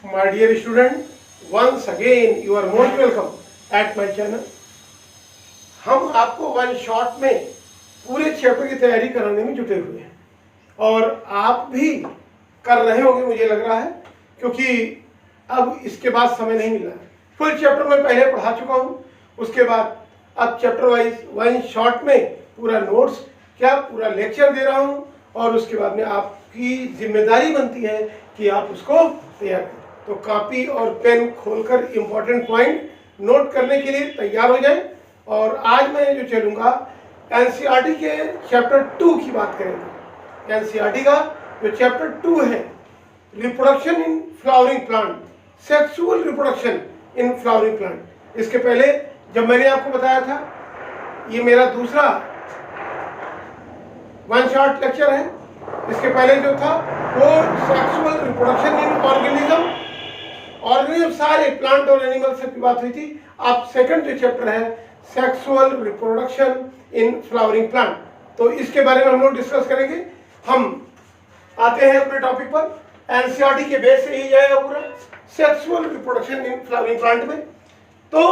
My dear student, once again you are most welcome at my channel. हम आपको one shot में पूरे chapter की तैयारी कराने में जुटे हुए हैं और आप भी कर रहे होंगे मुझे लग रहा है, क्योंकि अब इसके बाद समय नहीं मिला है। फुल चैप्टर मैं पहले पढ़ा चुका हूँ, उसके बाद अब चैप्टर वाइज वन शॉट में पूरा नोट्स पूरा लेक्चर दे रहा हूँ और उसके बाद में आपकी जिम्मेदारी बनती है कि आप उसको तैयार करें। तो कॉपी और पेन खोलकर इम्पोर्टेंट पॉइंट नोट करने के लिए तैयार हो जाएं। और आज मैं जो चलूँगा एनसीईआरटी के चैप्टर 2 की बात करेंगे। एनसीईआरटी का जो चैप्टर 2 है, reproduction in flowering plant, sexual reproduction in flowering plant. इसके पहले जब मैंने आपको बताया था, ये मेरा दूसरा वन शॉट लेक्चर है। इसके पहले जो था वो सेक्सुअल रिप्रोडक्शन इन ऑर्गेनिज्म, सारे प्लांट और एनिमल से बात हुई थी। अब सेकंड जो चैप्टर है sexual reproduction in flowering plant, तो इसके बारे में हम लोग डिस्कस करेंगे। हम आते हैं अपने टॉपिक पर। एनसीईआरटी के बेस से ही जाएगा पूरा sexual reproduction in flowering plant में। तो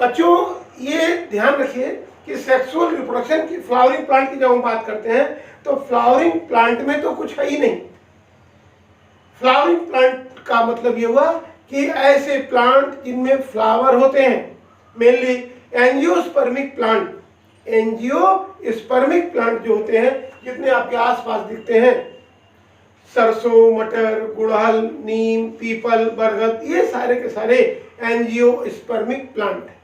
बच्चों ये ध्यान रखिए कि सेक्सुअल रिप्रोडक्शन की फ्लावरिंग प्लांट की जब हम बात करते हैं तो फ्लावरिंग प्लांट में तो कुछ है ही नहीं। फ्लावरिंग प्लांट का मतलब ये हुआ कि ऐसे प्लांट जिनमें फ्लावर होते हैं, mainly angiospermic plant. Angiospermic plant जो होते हैं, जितने आपके आसपास दिखते हैं, सरसों, मटर, गुड़हल, नीम, पीपल, बरगद, ये सारे के सारे एंजियोस्पर्मिक प्लांट है।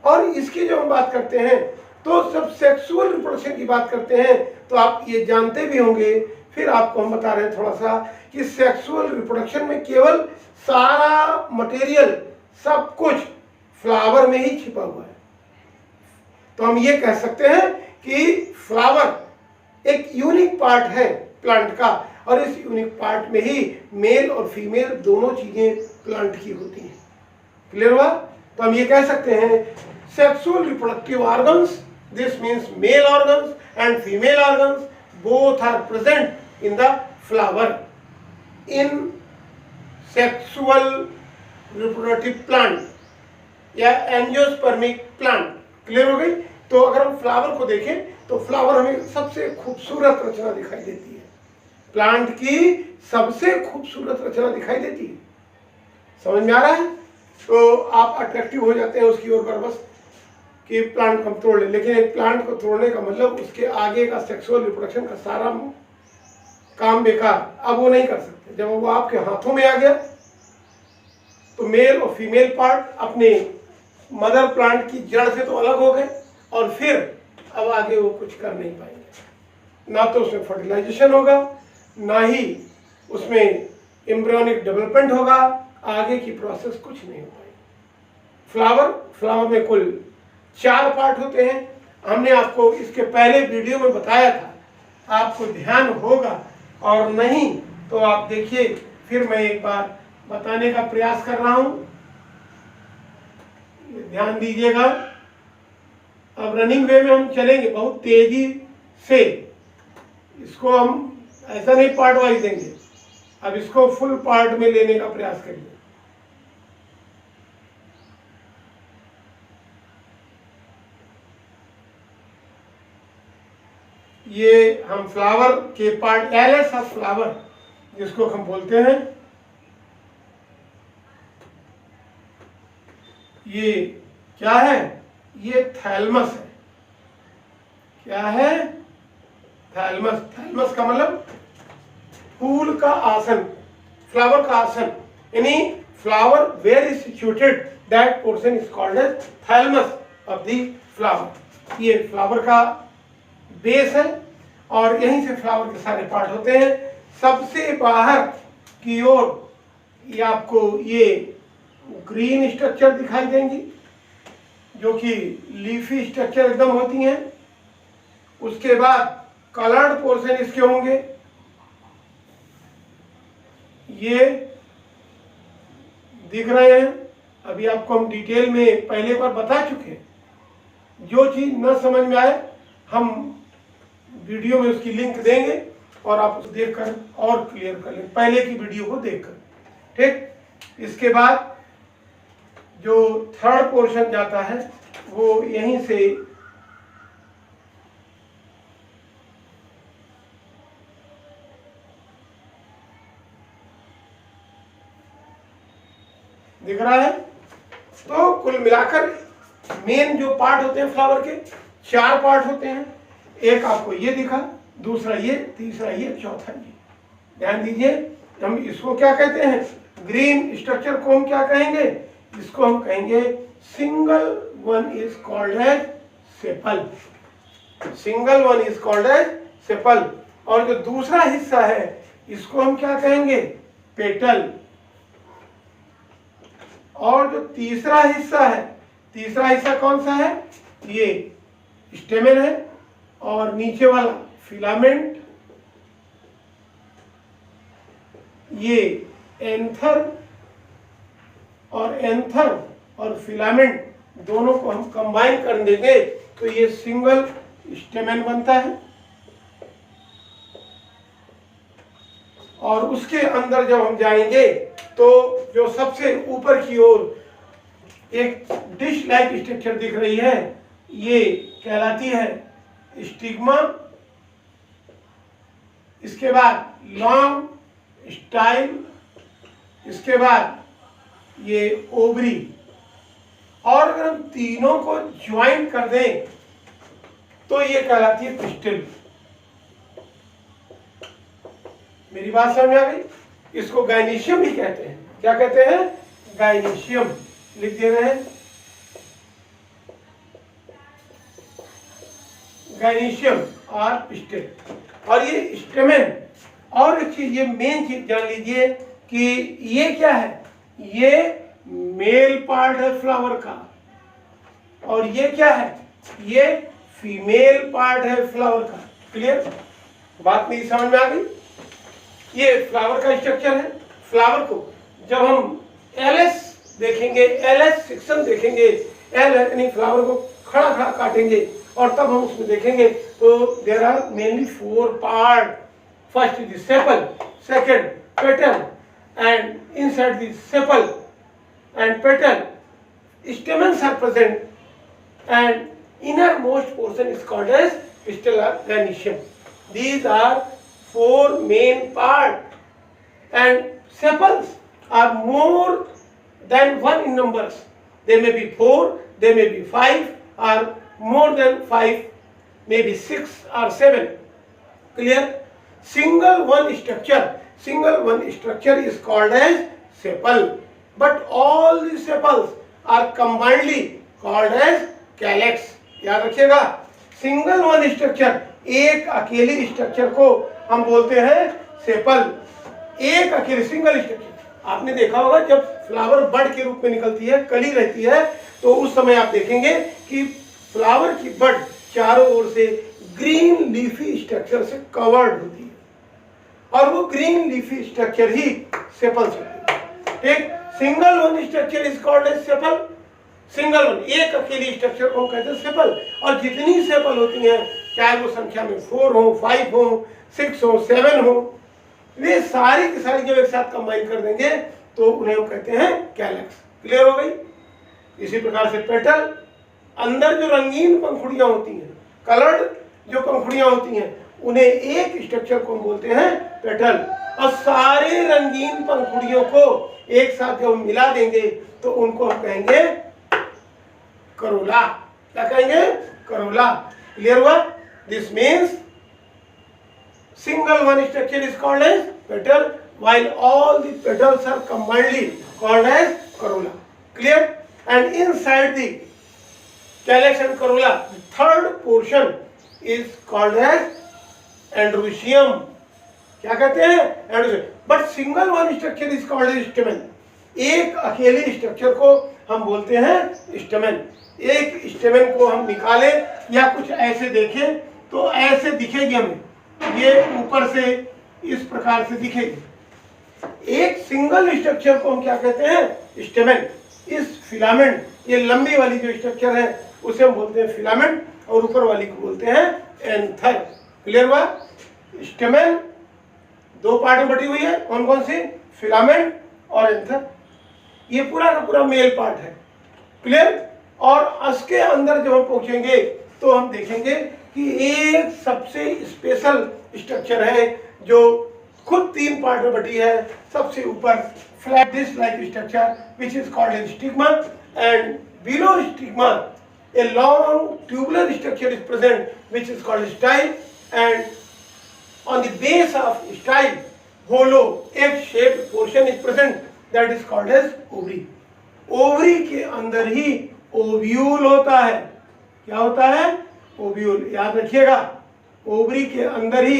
और इसकी जो हम बात करते हैं तो सब सेक्सुअल रिप्रोडक्शन की बात करते हैं, तो आप ये जानते भी होंगे। फिर आपको हम बता रहे हैं थोड़ा सा कि सेक्सुअल रिप्रोडक्शन में केवल सारा मटेरियल, सब कुछ फ्लावर में ही छिपा हुआ है। तो हम ये कह सकते हैं कि फ्लावर एक यूनिक पार्ट है प्लांट का, और इस यूनिक पार्ट में ही मेल और फीमेल दोनों चीजें प्लांट की होती हैं। क्लियर हुआ? तो हम ये कह सकते हैं sexual reproductive organs, this means male organs and female organs, both are present in the flower in sexual reproductive plant या एंजियोस्पर्मिक प्लांट। क्लियर हो गई? तो अगर हम फ्लावर को देखें तो फ्लावर हमें सबसे खूबसूरत रचना दिखाई देती है, प्लांट की सबसे खूबसूरत रचना दिखाई देती है। समझ में आ रहा है? तो आप अट्रैक्टिव हो जाते हैं उसकी ओर पर, बस कि प्लांट को हम तोड़ लें। लेकिन एक प्लांट को तोड़ने का मतलब उसके आगे का सेक्सुअल रिप्रोडक्शन का सारा काम बेकार, अब वो नहीं कर सकते। जब वो आपके हाथों में आ गया तो मेल और फीमेल पार्ट अपने मदर प्लांट की जड़ से तो अलग हो गए, और फिर अब आगे वो कुछ कर नहीं पाएंगे। ना तो उसमें फर्टिलाइजेशन होगा, ना ही उसमें एम्ब्रियोनिक डेवलपमेंट होगा, आगे की प्रोसेस कुछ नहीं हो पाएगी। फ्लावर में कुल 4 पार्ट होते हैं। हमने आपको इसके पहले वीडियो में बताया था, आपको ध्यान होगा, और नहीं तो आप देखिए, फिर मैं एक बार बताने का प्रयास कर रहा हूं, ध्यान दीजिएगा। अब रनिंग वे में हम चलेंगे बहुत तेजी से, इसको हम ऐसा नहीं पार्ट वाइज देंगे, अब इसको फुल पार्ट में लेने का प्रयास करिए। ये हम फ्लावर के पार्ट, एलएस ऑफ फ्लावर जिसको हम बोलते हैं, ये क्या है? ये थैलमस है। क्या है? थैलमस। थैलमस का मतलब फूल का आसन, फ्लावर का आसन, यानी flower where is situated, that portion is called as thalamus of the flower. ये फ्लावर का बेस है और यहीं से फ्लावर के सारे पार्ट होते हैं। सबसे बाहर की ओर ये आपको ये ग्रीन स्ट्रक्चर दिखाई देंगी, जो कि लीफी स्ट्रक्चर एकदम होती हैं। उसके बाद कलर्ड पोर्शन इसके होंगे, ये दिख रहे हैं। अभी आपको हम डिटेल में पहले बार बता चुके हैं। जो चीज न समझ में आए हम वीडियो में उसकी लिंक देंगे और आप उसे देखकर और क्लियर कर लें, पहले की वीडियो को देखकर। ठीक, इसके बाद जो थर्ड पोर्शन जाता है वो यहीं से दिख रहा है। तो कुल मिलाकर मेन जो पार्ट होते हैं फ्लावर के 4 पार्ट होते हैं। एक आपको ये दिखा, दूसरा ये, तीसरा ये, चौथा ये। ध्यान दीजिए, हम इसको क्या कहते हैं, ग्रीन स्ट्रक्चर को हम क्या कहेंगे, इसको हम कहेंगे single one is called as sepal. Single one is called as sepal. और जो दूसरा हिस्सा है इसको हम क्या कहेंगे, पेटल। और जो तीसरा हिस्सा है, तीसरा हिस्सा कौन सा है, ये स्टेमेन है, और नीचे वाला फिलामेंट, ये एंथर। और एंथर और फिलामेंट दोनों को हम कंबाइन कर देंगे तो ये सिंगल स्टेमेन बनता है। और उसके अंदर जब हम जाएंगे तो जो सबसे ऊपर की ओर एक डिश लाइक स्ट्रक्चर दिख रही है, ये कहलाती है स्टिग्मा। इसके बाद लॉन्ग स्टाइल, इसके बाद ये ओवरी। और अगर हम तीनों को ज्वाइन कर दें तो ये कहलाती है पिस्टिल। मेरी बात समझ आ गई। इसको गाइनीशियम भी कहते हैं। क्या कहते हैं, गाइनीशियम। लिख दे रहे हैं, गाइनीशियम और पिस्टिल। और ये स्टेमेन। और एक चीज, ये मेन चीज जान लीजिए कि ये क्या है, ये मेल पार्ट है फ्लावर का, और ये क्या है, ये फीमेल पार्ट है फ्लावर का। क्लियर, बात मेरी समझ में आ गई। ये फ्लावर का स्ट्रक्चर है। फ्लावर को जब हम एलएस देखेंगे, एलएस सेक्शन देखेंगे, एल यानी फ्लावर को खड़ा खड़ा काटेंगे और तब हम उसमें देखेंगे तो there are mainly 4 part. First is the sepal, second petal, and inside the sepal and petal stamens are present and innermost portion is called as pistil or gynoecium. These are 4 main parts, and sepals are more than 1 in numbers. They may be 4, they may be 5, or more than 5, maybe 6 or 7. Clear? Single one structure is called as sepal, but all the sepals are combinedly called as calyx. याद रखिएगा, single one structure, एक अकेली structure को हम बोलते हैं sepal. एक अकेली सिंगल स्ट्रक्चर। आपने देखा होगा जब फ्लावर बड के रूप में निकलती है, कली रहती है, तो उस समय आप देखेंगे कि फ्लावर की बड चारों ओर से ग्रीन लीफी स्ट्रक्चर से कवर्ड होती है, और वो ग्रीन लीफी स्ट्रक्चर ही सेपल्स होती है। ठीक, single one structure is called as sepal. Single one, एक अकेली स्ट्रक्चर को हम कहते हैं सेपल। और जितनी सेपल होती हैं, चाहे वो संख्या में 4 हो, 5 हो, 6 हो, 7 हो, वे सारी की सारी जब एक साथ कंबाइन कर देंगे तो उन्हें हम कहते हैं कैलेक्स। क्लियर हो गई। इसी प्रकार से पेटल, अंदर जो रंगीन पंखुड़ियां होती हैं, कलर्ड जो पंखुड़ियां होती हैं, उन्हें एक स्ट्रक्चर को बोलते हैं पेटल। और सारे रंगीन पंखुड़ियों को एक साथ जब मिला देंगे तो उनको हम कहेंगे करोला। क्या कहेंगे, करोला। क्लियर हुआ। This means single one structure is called as petal, while all the petals are combinedly called as corolla. Clear? And inside the calyx and corolla, the third portion is called as androecium. क्या कहते हैं, androecium. But single one structure is called as stamen. एक अकेले structure को हम बोलते हैं stamen. एक stamen को हम निकालें या कुछ ऐसे देखें तो ऐसे दिखेगी हमें, ये ऊपर से इस प्रकार से दिखेगी। एक सिंगल स्ट्रक्चर को हम क्या कहते हैं, स्टेमेन। इस फिलामेंट, ये लंबी वाली जो स्ट्रक्चर है उसे हम बोलते हैं फिलामेंट, और ऊपर वाली को बोलते हैं एंथर। क्लियर हुआ। स्टेमेन 2 पार्ट में बटी हुई है, कौन कौन सी, फिलामेंट और एंथर। ये पूरा का पूरा मेल पार्ट है। क्लियर। और इसके अंदर जब हम पहुंचेंगे तो हम देखेंगे कि एक सबसे स्पेशल स्ट्रक्चर है जो खुद 3 पार्ट में बटी है। सबसे ऊपर flat disc like structure which is called as stigma, and below stigma a long tubular structure is present which is called style, and on the base of style hollow egg shaped portion is present that is called as ovary. Ovary के अंदर ही ovule होता है। क्या होता है? Ovule. याद रखिएगा, ovary के अंदर ही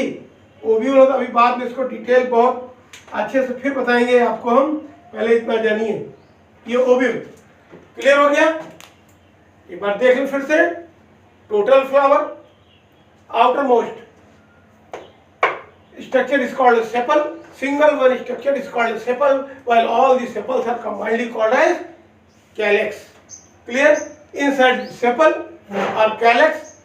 ओव्यूल होता है। अभी बाद में इसको डिटेल बहुत अच्छे से फिर बताएंगे आपको हम, पहले इतना जानिए। ये ओव्यूल क्लियर हो गया। एक बार देख लें फिर से। Total flower, outer most structure is called as sepal. Single one structure is called as sepal, while all the sepals are combinedly called as calyx. Clear? Inside the sepal or calyx,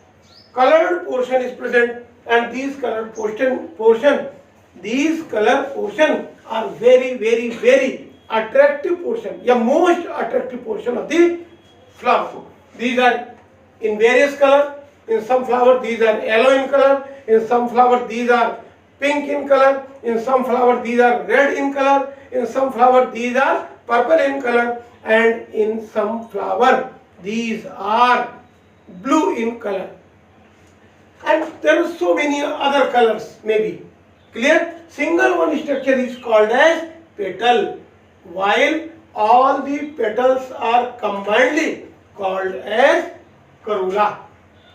colored portion is present, and these colored portion are very attractive portion, या most attractive portion of the flower. These are in various color. In some flower these are yellow in color, in some flower these are pink in color, in some flower these are red in color, in some flower these are purple in color, and in some flower these are blue in color, and there are so many other colors maybe. Clear? Single one structure is called as petal, while all the petals are combinedly called as corolla.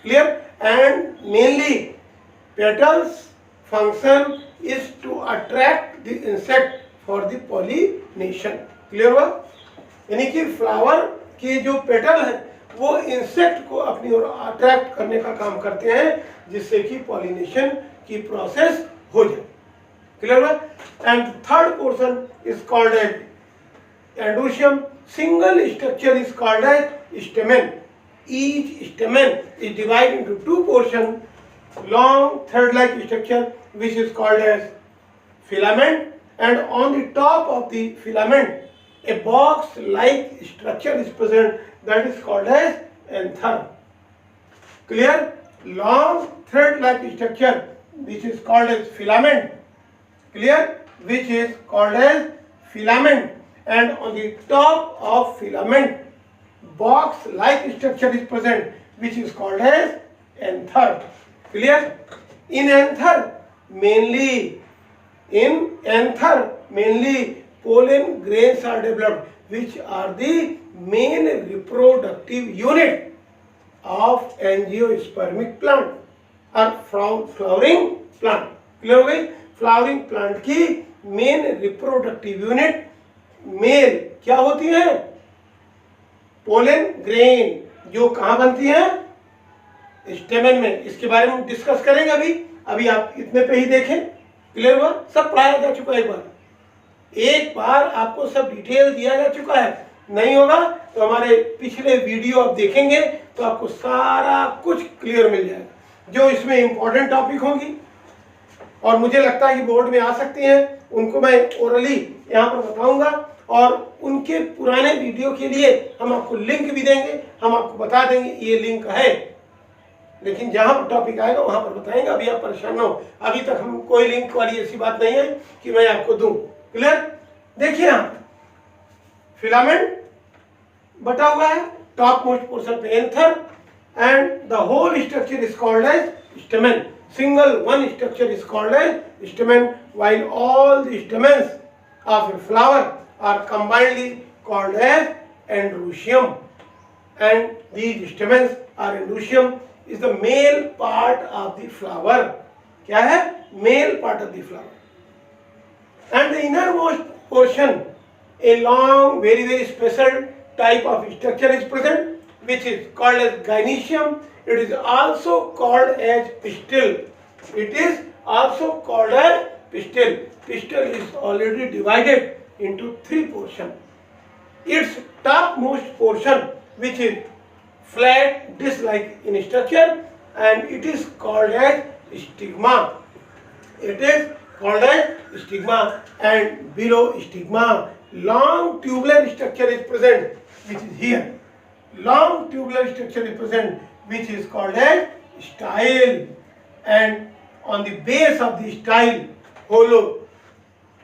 Clear? And mainly petals function is to attract the insect for the pollination. Clear हुआ? यानी कि flower के जो petal है वो insect को अपनी ओर attract करने का काम करते हैं, जिससे कि पॉलिनेशन की प्रोसेस हो जाए। क्लियर हुआ? And third portion is called as androecium. Single structure is called as stamen. Each stamen is divided into 2 portions. Long thread-like structure which is called as filament, and on the top of the filament a box-like structure is present that is called as anther. Clear? Long thread-like structure which is called as filament. Clear? Which is called as filament. And on the top of filament box like structure is present which is called as anther. Clear? In anther mainly pollen grains are developed, which are the main reproductive unit of angiospermic plant or flowering plant. Clear हो गई? Flowering plant की main reproductive unit mail क्या होती है? Pollen grain, जो कहाँ बनती है? स्टेमन में। इसके बारे में डिस्कस करेंगे अभी आप इतने पे ही देखें। क्लियर हुआ? सब पढ़ाया जा चुका है। एक बार आपको सब डिटेल दिया जा चुका है। नहीं होगा तो हमारे पिछले वीडियो आप देखेंगे तो आपको सारा कुछ क्लियर मिल जाएगा। जो इसमें इंपॉर्टेंट टॉपिक होंगी और मुझे लगता है कि बोर्ड में आ सकती हैं, उनको मैं ओरली यहाँ पर बताऊंगा, और उनके पुराने वीडियो के लिए हम आपको लिंक भी देंगे। हम आपको बता देंगे ये लिंक है, लेकिन जहाँ पर टॉपिक आएगा वहाँ पर बताएंगे। अभी आप परेशान ना हो, अभी तक हम कोई लिंक वाली ऐसी बात नहीं है कि मैं आपको दूं। क्लियर? देखिए यहाँ फिलामेंट बटा हुआ है, टॉप मोस्ट पोर्शन पे anther, and the whole structure is called as stamen. Single one structure is called as stamen, while all the stamens of a flower are combinedly called as androecium. And these stamens or androecium is the male part of the flower. क्या है? Male part of the flower. And the innermost portion, a long, very special type of structure is present, which is called as gynoecium. It is also called as pistil. It is also called as pistil. Pistil is already divided into 3 portions. Its topmost portion, which is flat disc-like in structure, and it is called as stigma. It is called as stigma, and below stigma long tubular structure is present, which is here. Long tubular structure is present, which is called as style, and on the base of the style, hollow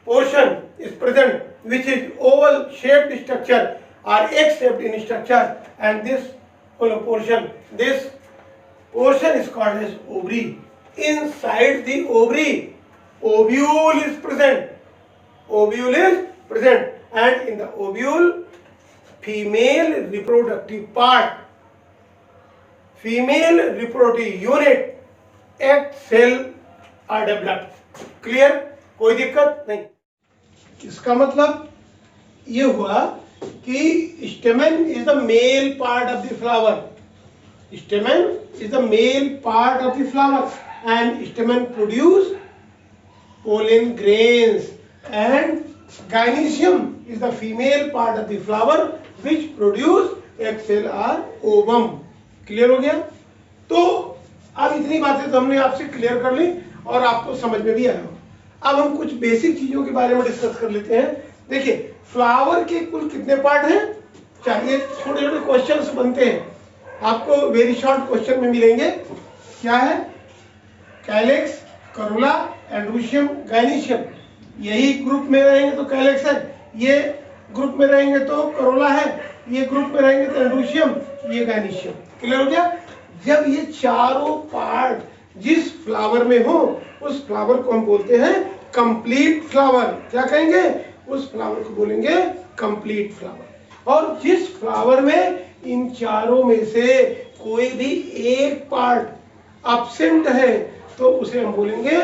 portion is present, which is oval shaped structure or X shaped in structure, and this hollow portion, this portion is called as ovary. Inside the ovary, ovule is present. Ovule is present, and in the ovule, female reproductive part, female reproductive unit, egg cell are developed. Clear? कोई दिक्कत नहीं. इसका मतलब ये हुआ कि स्टेमन is the male part of the flower. Stamen is the male part of the flower, and stamen produce pollen grains, and gynoecium is the female part of the flower which produce egg cell or ovum. Clear हो गया? तो अब इतनी बातें तो हमने आपसे clear कर ली और आपको समझ में भी आया. अब हम कुछ बेसिक चीजों के बारे में डिस्कस कर लेते हैं. देखिए, फ्लावर के कुल कितने पार्ट हैं? चाहिए छोटे छोटे क्वेश्चंस बनते हैं, आपको वेरी शॉर्ट क्वेश्चन में मिलेंगे. क्या है? Calyx, corolla, androecium, gynoecium. यही ग्रुप में रहेंगे तो कैलेक्स है, ये ग्रुप में रहेंगे तो करोला है, ये ग्रुप में रहेंगे तो एंड्रोशियम, ये गाइनीशियम. क्लियर हो गया? जब ये चारों पार्ट जिस फ्लावर में हो उस फ्लावर को हम बोलते हैं कंप्लीट फ्लावर. क्या कहेंगे? उस फ्लावर को बोलेंगे कंप्लीट फ्लावर. और जिस फ्लावर में इन चारों में से कोई भी एक पार्ट एब्सेंट है तो उसे हम बोलेंगे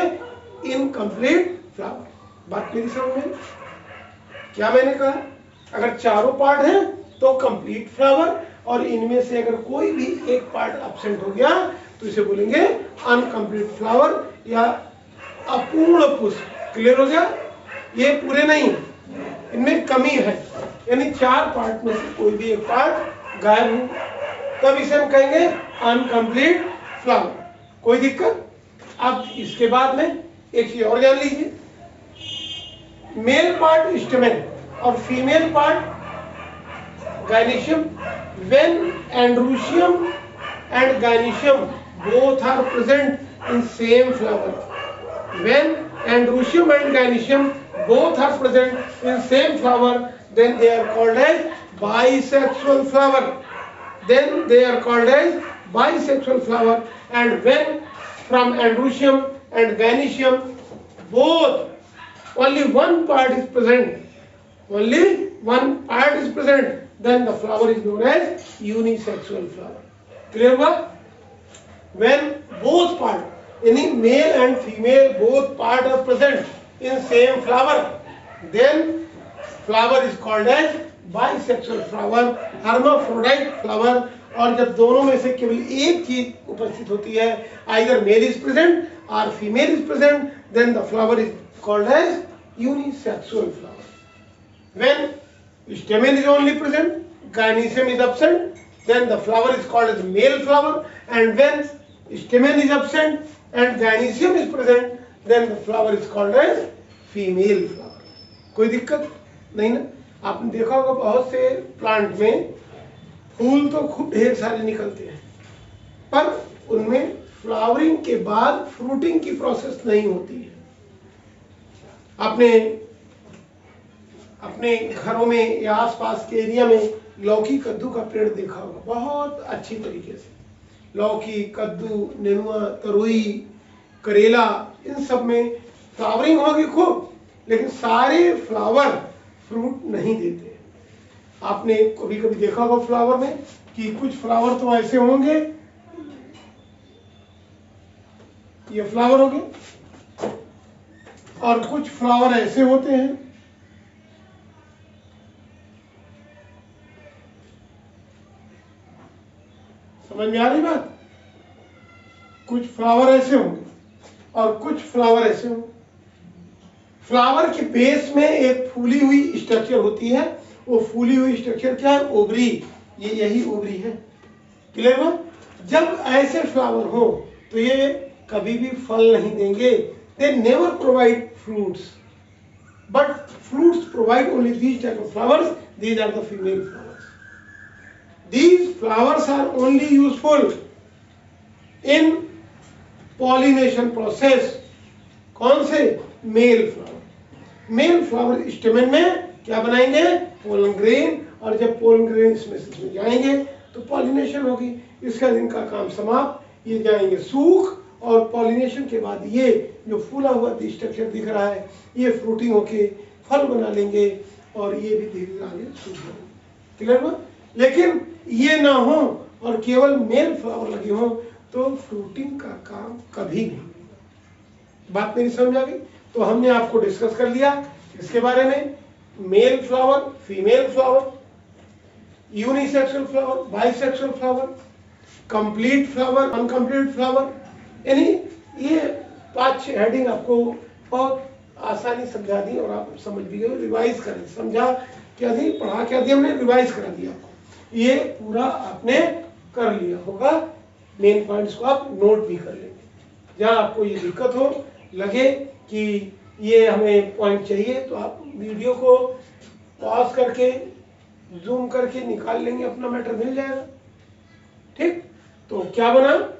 इनकम्प्लीट फ्लावर. बात मेरी समझ में? क्या मैंने कहा? अगर चारों पार्ट हैं तो कंप्लीट फ्लावर, और इनमें से अगर कोई भी एक पार्ट एब्सेंट हो गया तो इसे बोलेंगे अनकम्प्लीट फ्लावर या अपूर्ण पुष्प. क्लियर हो गया? ये पूरे नहीं, इनमें कमी है, यानी चार पार्ट में से कोई भी एक पार्ट गायब हो, तब इसे हम कहेंगे अनकम्प्लीट फ्लावर. कोई दिक्कत? अब इसके बाद में एक चीज और जान लीजिए. मेल पार्ट स्टेमेन और female part gynoecium. When androecium and gynoecium both are present in same flower. When androecium and gynoecium both are present in same flower, then they are called as bisexual flower. Then they are called as bisexual flower. And when from androecium and gynoecium both only one part is present, only one part is present, then the flower is known as unisexual flower. Clear हुआ? When both part, any male and female both part are present in same flower, then flower is called as bisexual flower, hermaphrodite flower. और जब दोनों में से केवल एक चीज उपस्थित होती है, either male is present or female is present, then the flower is called as unisexual flower. When stamen is only present, gynoecium is absent, then the flower is called as male flower. And when stamen is absent and gynoecium is present, then the flower is called as female flower. कोई दिक्कत नहीं ना? आपने देखा होगा बहुत से plant में फूल तो खूब ढेर सारे निकलते हैं, पर उनमें फ्लावरिंग के बाद फ्रूटिंग की प्रोसेस नहीं होती है. आपने अपने घरों में या आसपास के एरिया में लौकी कद्दू का पेड़ देखा होगा, बहुत अच्छी तरीके से. लौकी, कद्दू, नेनुआ, तरोई, करेला, इन सब में फ्लावरिंग होगी खूब, लेकिन सारे फ्लावर फ्रूट नहीं देते. आपने कभी कभी देखा होगा फ्लावर में कि कुछ फ्लावर तो ऐसे होंगे, ये फ्लावर होंगे, और कुछ फ्लावर ऐसे होते हैं. समझ में आ रही बात? कुछ फ्लावर ऐसे होंगे और कुछ फ्लावर ऐसे होंगे. फ्लावर के बेस में एक फूली हुई स्ट्रक्चर होती है. वो फूली हुई स्ट्रक्चर क्या है? ओवरी. ये यही ओवरी है. क्लियर हुआ? जब ऐसे फ्लावर हो तो ये कभी भी फल नहीं देंगे. They never provide fruits. but fruits provide only these type of flowers. These are the female flowers. These flowers are only useful in pollination process. कौन से? Male flower. मेल फ्लावर स्टेमन में क्या बनाएंगे? पोलन ग्रेन, और जब pollen grain इसमें जाएंगे तो पॉलिनेशन होगी। इसका इनका काम समाप्त। ये जाएंगे सूख, और पॉलिनेशन के बाद ये जो फूला हुआ स्ट्रक्चर दिख रहा है ये फ्रूटिंग होके फल बना लेंगे, और ये भी धीरे धीरे आगे सूख जाएंगे। क्लियर हुआ? लेकिन ये ना हो और केवल मेल फ्लावर लगे हो तो फ्रूटिंग का काम कभी नहीं। बात मेरी समझ आ गई? तो हमने आपको डिस्कस कर लिया इसके बारे में, male flower, female flower, unisexual flower, bisexual flower, complete flower, uncomplete flower, यानी ये 5-6 हेडिंग आपको बहुत आसानी समझा दी और आप समझ भी गए। रिवाइज करें, समझा क्या दी, पढ़ा क्या दिया हमने, रिवाइज करा दिया आपको। ये पूरा आपने कर लिया होगा। मेन पॉइंट्स को आप नोट भी कर लेंगे। जहाँ आपको ये दिक्कत हो, लगे कि ये हमें पॉइंट चाहिए, तो आप वीडियो को पॉज करके जूम करके निकाल लेंगे, अपना मैटर मिल जाएगा। ठीक? तो क्या बना?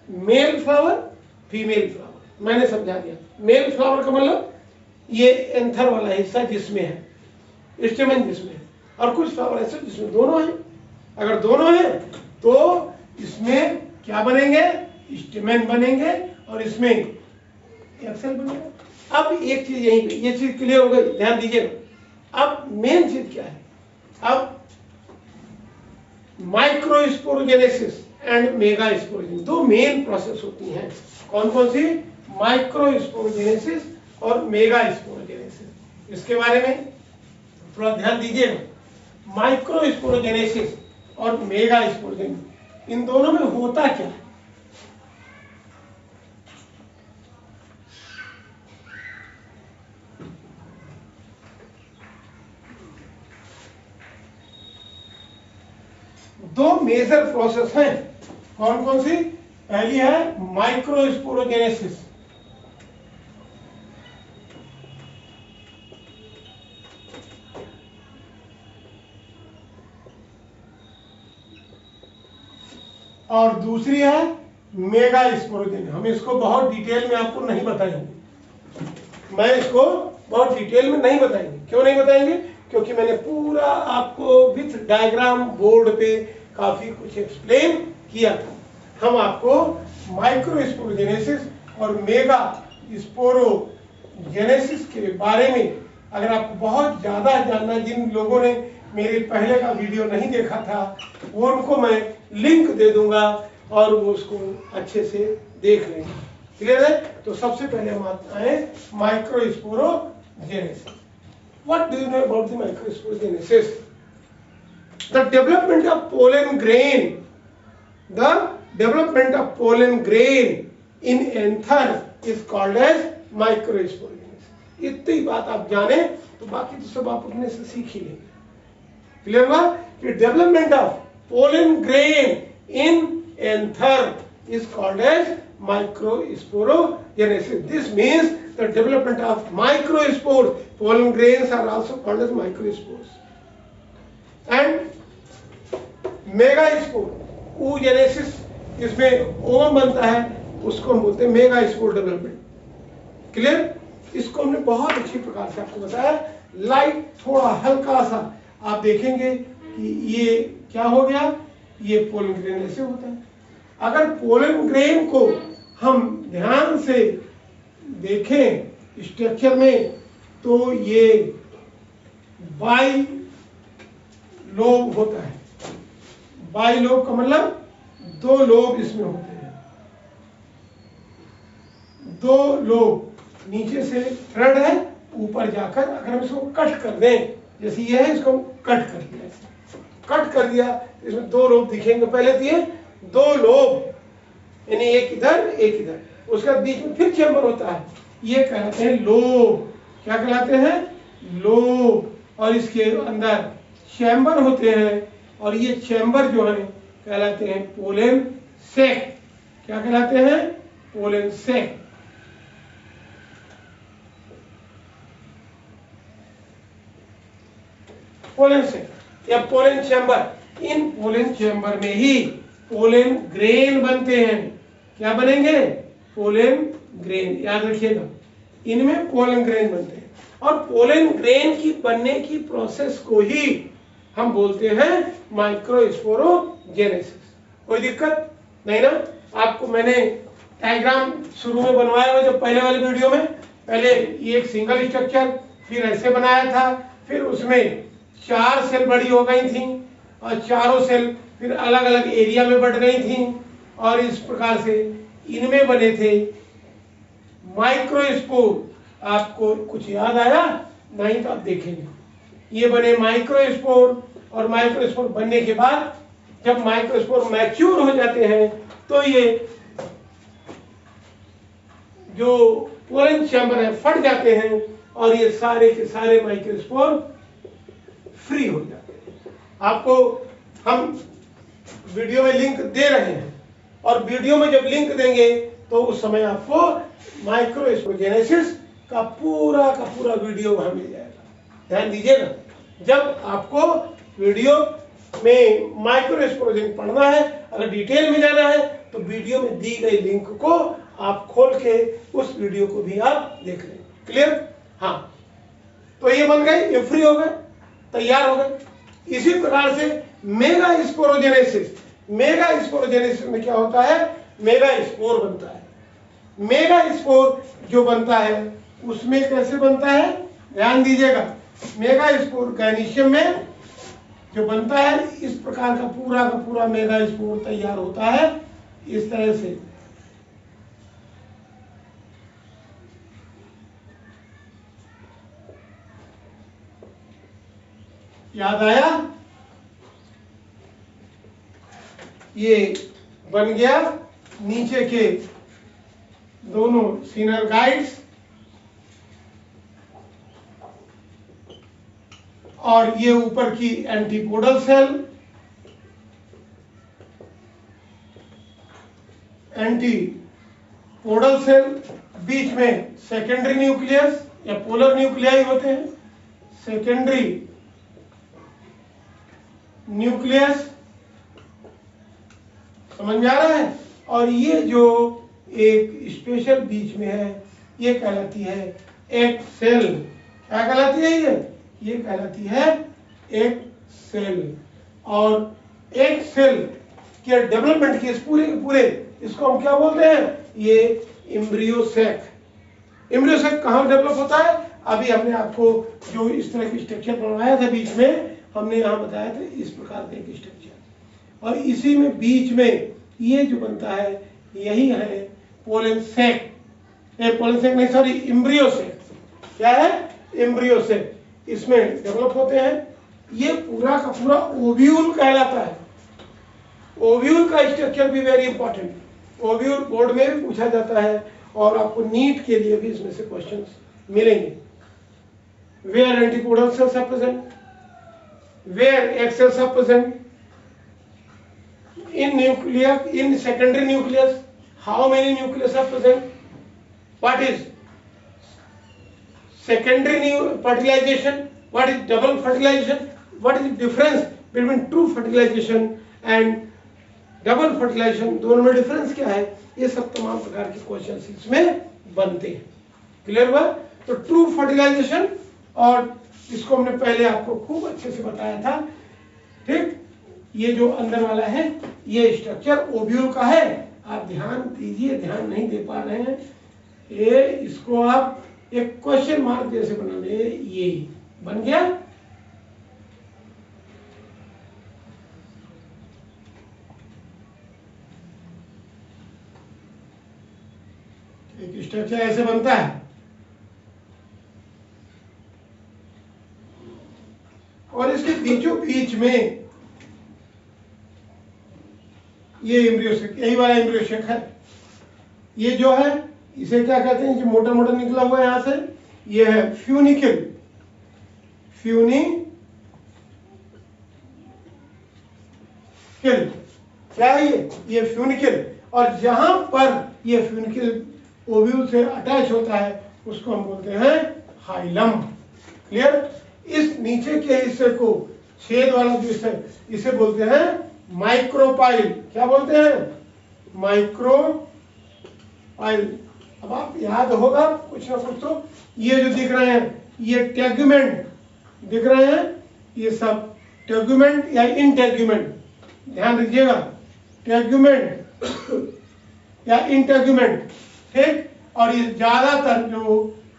Male flower, female flower. मैंने समझा दिया। मेल फ्लावर का मतलब ये एंथर वाला हिस्सा जिसमें है, स्टेमन जिसमें है, और कुछ फ्लावर ऐसे जिसमें दोनों है। अगर दोनों है तो इसमें क्या बनेंगे? स्टेमन बनेंगे, और इसमें एक्सेल बनेगा। अब एक चीज यहीं पे, ये चीज क्लियर हो गई, ध्यान दीजिएगा। अब मेन चीज क्या है? अब माइक्रोस्पोरोजेनेसिस एंड मेगास्पोरोजेनेसिस, दो मेन प्रोसेस होती हैं। कौन कौन सी? माइक्रोस्पोरोजेनेसिस और मेगास्पोरोजेनेसिस। इसके बारे में थोड़ा ध्यान दीजिएगा। माइक्रोस्पोरोजेनेसिस और मेगास्पोरोजेनेसिस, इन दोनों में होता क्या है? दो मेजर प्रोसेस हैं। कौन कौन सी? पहली है माइक्रोस्पोरोजेनेसिस, और दूसरी है मेगास्पोरोजेनेसिस। हम इसको बहुत डिटेल में आपको नहीं बताएंगे। मैं इसको बहुत डिटेल में नहीं बताएंगे। क्यों नहीं बताएंगे? क्योंकि मैंने पूरा आपको विथ डायग्राम बोर्ड पे काफी कुछ एक्सप्लेन किया था। हम आपको माइक्रोस्पोरोजेनेसिस और मेगा स्पोरोजेनेसिस के बारे में अगर आपको बहुत ज्यादा जानना, जिन लोगों ने मेरे पहले का वीडियो नहीं देखा था, वो उनको मैं लिंक दे दूंगा और वो उसको अच्छे से देख लेंगे। क्लियर है? तो सबसे पहले हम आए microsporogenesis. What do you know about the microsporogenesis? The development of pollen grain. The development of pollen grain in anther is called as microsporogenesis. इतनी बात आप जाने तो बाकी तो सब आप अपने से सीख ही लेंगे। क्लियर हुआ? कि development of pollen grain in anther is called as microsporogenesis. This means the development of microspores. Pollen grains are also called as microspores. And megaspore, oogenesis, इसमें ओम बनता है, उसको हम बोलते हैं मेगास्पोर डेवलपमेंट। क्लियर? इसको हमने बहुत अच्छी प्रकार से आपको बताया। लाइट थोड़ा हल्का सा आप देखेंगे कि ये क्या हो गया, ये पोलन ग्रेन ऐसे होता है। अगर पोलन ग्रेन को हम ध्यान से देखें स्ट्रक्चर में तो ये बाई लोब होता है। बाई लोब का मतलब दो लोब इसमें होते हैं। दो लोब, नीचे से थ्रेड है, ऊपर जाकर अगर हम इसको कट कर दें, जैसे ये है, इसको कट कर दिया, कट कर दिया, इसमें दो लोब दिखेंगे। पहले तो ये दो लोब, यानी एक इधर एक इधर, उसके बीच में फिर चैम्बर होता है, ये कहलाते हैं लोब। क्या कहलाते हैं? लोब। और इसके अंदर चैम्बर होते हैं, और ये चैम्बर जो है कहलाते हैं पोलन सैक। क्या कहलाते हैं? Pollen sac. पोलन सेक या पोलन चैम्बर। इन पोलन चैम्बर में ही पोलन ग्रेन बनते हैं। क्या बनेंगे? पोलन ग्रेन, याद रखिएगा, इनमें पोलन ग्रेन बनते हैं। और पोलन ग्रेन की बनने की प्रोसेस को ही हम बोलते हैं माइक्रोस्पोरोजेनेसिस। कोई दिक्कत नहीं ना? आपको मैंने डायग्राम शुरू में बनवाया हुआ, जब पहले वाले वीडियो में, पहले ये एक सिंगल स्ट्रक्चर, फिर ऐसे बनाया था, फिर उसमें 4 सेल बड़ी हो गई थी और चारों सेल फिर अलग अलग एरिया में बढ़ गई थी और इस प्रकार से इनमें बने थे माइक्रोस्पोर। आपको कुछ याद आया? नहीं तो आप देखेंगे, ये बने माइक्रोस्पोर। और माइक्रोस्पोर बनने के बाद जब माइक्रोस्पोर मैच्योर हो जाते हैं तो ये जो पोलन चैम्बर है फट जाते हैं और ये सारे के सारे माइक्रोस्पोर फ्री हो जाते हैं। आपको हम वीडियो में लिंक दे रहे हैं और वीडियो में जब लिंक देंगे तो उस समय आपको माइक्रोस्पोरोजेनेसिस का पूरा वीडियो वहां मिल जाएगा। ध्यान दीजिएगा, जब आपको वीडियो में माइक्रोस्पोरोजेन पढ़ना है, अगर डिटेल में जाना है, तो वीडियो में दी गई लिंक को आप खोल के उस वीडियो को भी आप देख लें। क्लियर? हाँ, तो ये बन गए, ये फ्री हो गए, तैयार हो गए। इसी प्रकार से मेगा स्पोरोजेनेसिस, मेगा स्पोरोजेनेसिस में क्या होता है? मेगा स्पोर बनता है। मेगा स्पोर जो बनता है उसमें कैसे बनता है? ध्यान दीजिएगा, मेगा स्पोर गैनीशियम में जो बनता है, इस प्रकार का पूरा मेगा स्पोर तैयार होता है इस तरह से। याद आया? ये बन गया नीचे के दोनों सिनर गाइड्स और ये ऊपर की एंटीपोडल सेल, एंटीपोडल सेल, बीच में सेकेंडरी न्यूक्लियस या पोलर न्यूक्लियाई होते हैं, सेकेंडरी न्यूक्लियस, समझ में आ रहा है? और ये जो एक स्पेशल बीच में है ये कहलाती है एक सेल। क्या कहलाती है? ये कहलाती है एक सेल। और एक सेल के डेवलपमेंट के पूरे इसको हम क्या बोलते हैं? ये एम्ब्रियो सेक। एम्ब्रियो सेक कहाँ डेवलप होता है? अभी हमने आपको जो इस तरह की स्ट्रक्चर बनवाया था बीच में, हमने यहाँ बताया था इस प्रकार का एक स्ट्रक्चर, और इसी में बीच में ये जो बनता है यही है पोलन सेक। पोलन सेक नहीं, सॉरी, एम्ब्रियो सेक। क्या है? Embryo sac. इसमें डेवलप होते हैं। ये पूरा का पूरा ओव्यूल कहलाता है। ओव्यूल का स्ट्रक्चर भी वेरी इंपॉर्टेंट। ओव्यूल बोर्ड में भी पूछा जाता है और आपको नीट के लिए भी इसमें से क्वेश्चंस मिलेंगे। Where antipodal cells are present, where egg cells are present, in nucleus, in secondary nucleus, how many nucleus are present, what is secondary fertilization, what is double fertilization, what is the difference between true fertilization and double fertilization, दोनों में difference क्या है? ये सब तमाम प्रकार के questions इसमें बनते हैं। क्लियर हुआ? तो ट्रू फर्टिलाइजेशन, और इसको हमने पहले आपको खूब अच्छे से बताया था। ठीक, ये जो अंदर वाला है ये स्ट्रक्चर ओव्यूल का है। आप ध्यान दीजिए, ध्यान नहीं दे पा रहे हैं, ये इसको आप एक क्वेश्चन मार्क जैसे बना ले। ये बन गया। एक स्ट्रक्चर ऐसे बनता है और इसके बीचों बीच में ये एम्ब्रियो सेक, यही वाला एम्ब्रियो सेक है। ये जो है इसे क्या कहते हैं? जो मोटा मोटा निकला हुआ है यहां से, ये है फ्यूनिकल। फ्यूनिकल क्या है ये फ्यूनिकल। और जहां पर ये फ्यूनिकल ओव्यूल से अटैच होता है उसको हम बोलते हैं हाइलम। क्लियर? इस नीचे के हिस्से को, छेद वाला जो हिस्सा है, इसे बोलते हैं माइक्रोपाइल। क्या बोलते हैं? माइक्रोपाइल। अब आप याद होगा कुछ ना कुछ तो, ये जो दिख रहे हैं ये टेगुमेंट दिख रहे हैं, ये सब टेगुमेंट या इंटेगुमेंट, ध्यान रखिएगा, टेगुमेंट या इंटेगुमेंट, ठीक। और ये ज्यादातर जो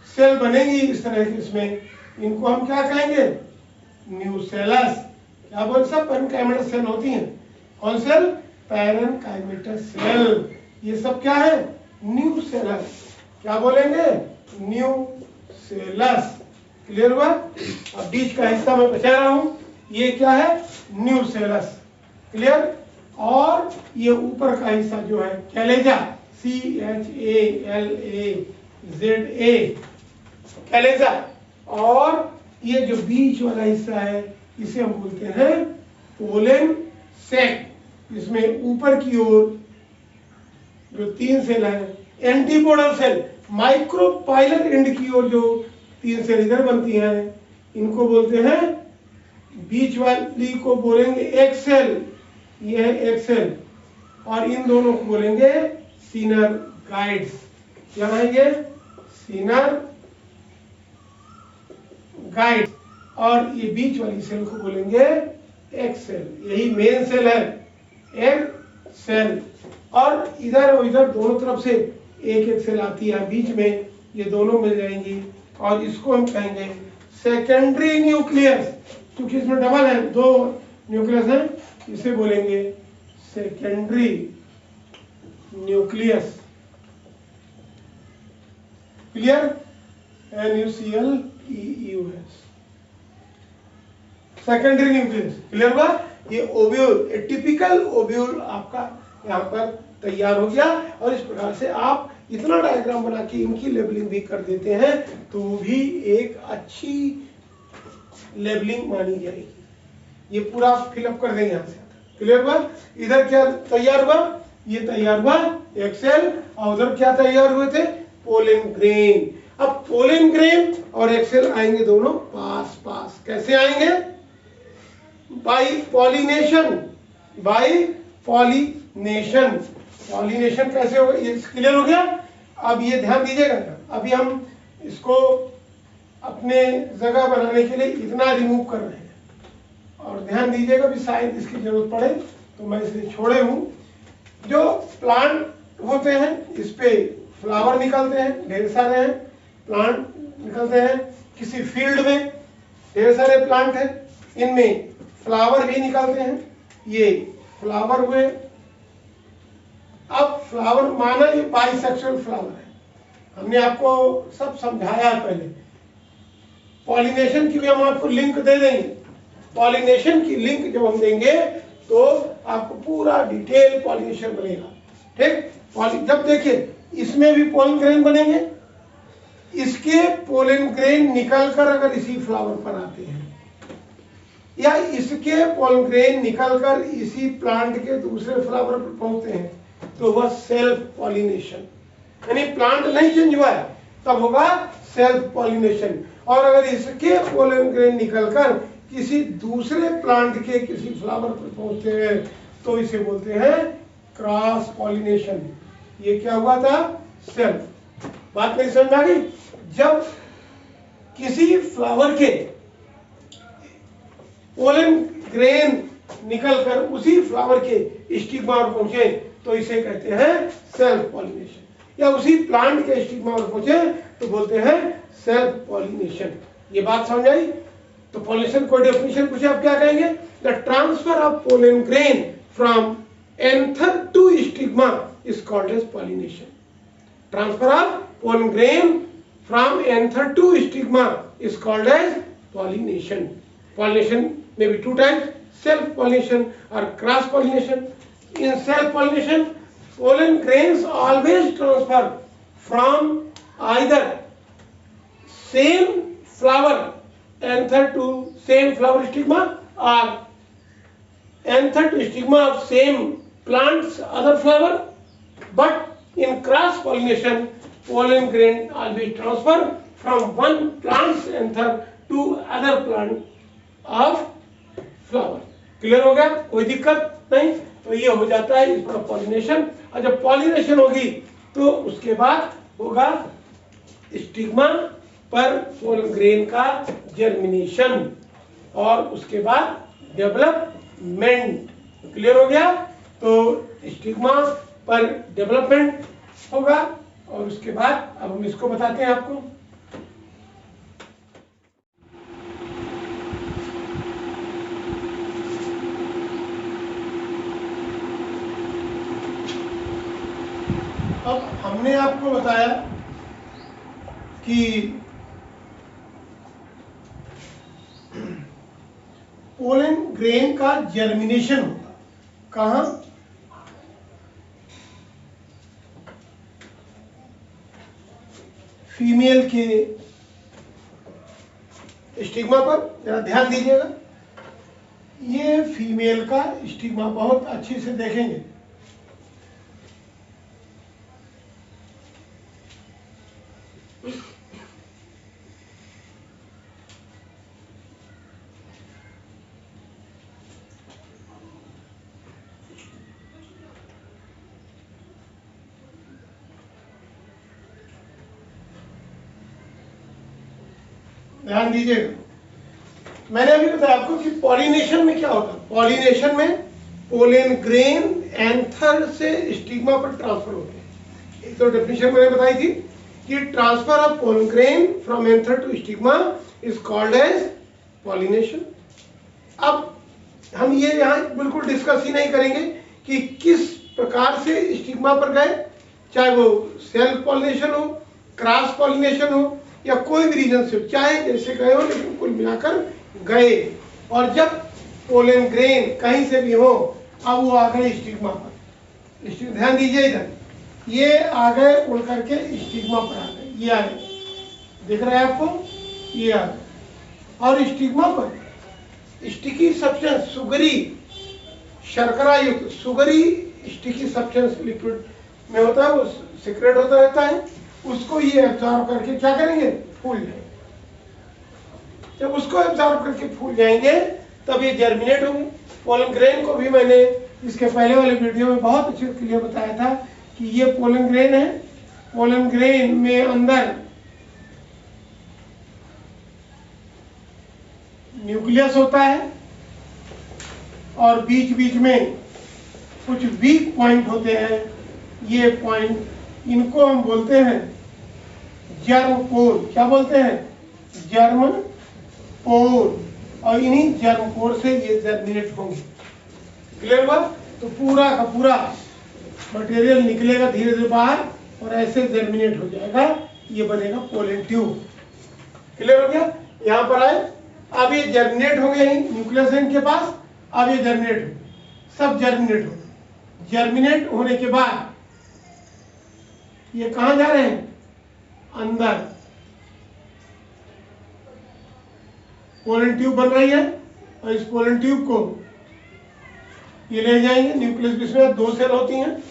सेल बनेंगी इस तरह की, इसमें इनको हम क्या कहेंगे? न्यूसेलस। क्या बोल, सब पैरेनकाइमेटस सेल होती हैं। कौन सेल? Parenchymatous cell. ये सब क्या है? न्यूसेलस। क्या बोलेंगे? न्यूसेलस। क्लियर हुआ? अब बीच का हिस्सा मैं बचा रहा हूं, ये क्या है? न्यूसेलस। क्लियर? और ये ऊपर का हिस्सा जो है कैलेजा, CHALAZA, कैलेजा। और ये जो बीच वाला हिस्सा है इसे हम बोलते हैं पोलन सैक। इसमें ऊपर की ओर जो 3 सेल है, एंटीपोडल सेल, माइक्रोपाइलर एंड की ओर जो 3 सेल इधर बनती हैं, इनको बोलते हैं, बीच वाली को बोलेंगे एक्सेल, ये है एक्सेल, और इन दोनों को बोलेंगे सीनर गाइड्स। क्या है ये? सीनर गाइड। और ये बीच वाली सेल को बोलेंगे एक्सेल। यही मेन सेल है, एक्सेल। और इधर और इधर दोनों तरफ से एक एक सेल आती है, बीच में ये दोनों मिल जाएंगी, और इसको हम कहेंगे सेकेंडरी न्यूक्लियस। क्योंकि इसमें डबल है, 2 न्यूक्लियस है, इसे बोलेंगे secondary nucleus. Clear? NuClEus, secondary nucleus. Clear हुआ? ये ओव्यूल, ए टिपिकल ओव्यूल आपका यहाँ पर तैयार हो गया। और इस प्रकार से आप इतना डायग्राम बना के इनकी लेबलिंग भी कर देते हैं तो भी एक अच्छी लेबलिंग मानी जाएगी। ये पूरा फिलअप कर देंगे यहाँ से। क्लियर हुआ? इधर क्या तैयार हुआ? ये तैयार हुआ एक्सेल, और उधर क्या तैयार हुए थे? Pollen grain. अब पोलन ग्रेन और एक्सेल आएंगे दोनों पास पास। कैसे आएंगे? By pollination. By pollination. Pollination कैसे होगा? ये क्लियर हो गया? अब ये ध्यान दीजिएगा, अभी हम इसको अपने जगह बनाने के लिए इतना रिमूव कर रहे हैं, और ध्यान दीजिएगा भी शायद इसकी जरूरत पड़े तो मैं इसे छोड़े हूं। जो प्लांट होते हैं इस पे फ्लावर निकलते हैं, ढेर सारे हैं प्लांट निकलते हैं। किसी फील्ड में ढेर सारे प्लांट हैं, इनमें फ्लावर भी निकलते हैं। ये फ्लावर हुए। अब फ्लावर माना ये बाइसेक्सुअल फ्लावर है, हमने आपको सब समझाया है पहले। पॉलिनेशन की भी हम आपको लिंक दे देंगे। पॉलिनेशन की लिंक जब हम देंगे तो आपको पूरा डिटेल पॉलिनेशन बनेगा, ठीक। जब देखिए इसमें भी पोलन ग्रेन बनेंगे, इसके पोलन ग्रेन निकलकर अगर इसी फ्लावर पर आते हैं, या इसके पोलन ग्रेन निकलकर इसी प्लांट के दूसरे फ्लावर पर पहुंचते हैं, तो वह सेल्फ पॉलिनेशन, यानी प्लांट नहीं चेंज हुआ है तब होगा सेल्फ पॉलिनेशन। और अगर इसके पोलन ग्रेन निकलकर किसी दूसरे प्लांट के किसी फ्लावर पर पहुंचते हैं तो इसे बोलते हैं क्रॉस पॉलिनेशन। ये क्या हुआ था? सेल्फ। बात मेरी समझ आ गई? जब किसी फ्लावर के पोलन ग्रेन निकलकर उसी फ्लावर के स्टिग्मा पर पहुंचे तो इसे कहते हैं सेल्फ पॉलिनेशन। या उसी प्लांट के स्टिग्मा पर पहुंचे तो बोलते हैं सेल्फ पॉलिनेशन। ये बात समझ आई? तो पॉलिनेशन को डेफिनेशन पूछे आप क्या कहेंगे? The transfer of pollen grain from anther to stigma is called as pollination. Transfer of pollen grain from anther to stigma is called as pollination. Pollination may be 2 types, self-pollination or cross-pollination. In self-pollination, pollen grains always transfer from either same flower anther to same flower stigma or anther to stigma of same plant's other flower. But in cross-pollination, pollen grain always transfer from one plant's anther to other plant of flower. Clear हो गया, कोई दिक्कत नहीं। तो ये हो जाता है इस पर पॉलिनेशन। और जब पॉलिनेशन होगी तो उसके बाद होगा स्टिग्मा पर पोलन ग्रेन का जर्मिनेशन और उसके बाद डेवलपमेंट। क्लियर हो गया, तो स्टिग्मा पर डेवलपमेंट होगा और उसके बाद अब हम इसको बताते हैं आपको। अब हमने आपको बताया कि पोलन ग्रेन का जर्मिनेशन होगा कहाँ? फीमेल के स्टिग्मा पर। जरा ध्यान दीजिएगा, ये फीमेल का स्टिग्मा बहुत अच्छे से देखेंगे। ध्यान दीजिएगा, मैंने अभी बताया आपको कि पॉलिनेशन में क्या होता है। पॉलिनेशन में पोलन ग्रेन एंथर से स्टिग्मा पर ट्रांसफर होते हैं। एक तो डेफिनेशन मैंने बताई थी कि transfer of pollen grain from anther to stigma is called as pollination. अब हम ये यहाँ बिल्कुल डिस्कस ही नहीं करेंगे कि किस प्रकार से स्टिग्मा पर गए, चाहे वो सेल्फ पॉलिनेशन हो, क्रॉस पॉलिनेशन हो या कोई भी रीजन से, चाहे जैसे गए हो, लेकिन कुल मिलाकर गए। और जब पोलन ग्रेन कहीं से भी हो, अब वो आ गए स्टिग्मा पर। ध्यान दीजिए, इधर ये आ गए उड़ करके स्टिग्मा पर आ गए, ये आ गए, दिख रहा है आपको, ये आ गए। और स्टिग्मा पर स्टिकी सब्सटेंस, सुगरी शर्करा युक्त सुगरी स्टिकी सब्सटेंस लिक्विड में होता है, वो सिक्रेट होता रहता है, उसको ये एब्जॉर्ब करके क्या करेंगे, फूल जाएंगे। जब उसको एब्जॉर्ब करके फूल जाएंगे तब ये जर्मिनेट होंगे। पोलन ग्रेन को भी मैंने इसके पहले वाले वीडियो में बहुत अच्छे से क्लियर बताया था कि ये पोलन ग्रेन है। पोलन ग्रेन में अंदर न्यूक्लियस होता है और बीच बीच में कुछ वीक पॉइंट होते हैं। ये पॉइंट, इनको हम बोलते हैं जर्म पोर। क्या बोलते हैं, जर्म पोर। और इन्हीं जर्म पोर से ये जर्मिनेट होंगे। क्लियर हुआ? तो पूरा का पूरा मटेरियल निकलेगा धीरे धीरे बाहर और ऐसे जर्मिनेट हो जाएगा, ये बनेगा पोलन ट्यूब। क्लियर हो गया? यहाँ पर आए, अब ये जर्मिनेट हो गए, न्यूक्लियस है इनके पास, अब ये जर्मिनेट हो, सब जर्मिनेट हो। जर्मिनेट होने के बाद ये कहां जा रहे हैं, अंदर पोलन ट्यूब बन रही है और इस पोलन ट्यूब को ये ले जाएंगे न्यूक्लियस। इसमें दो सेल होती हैं,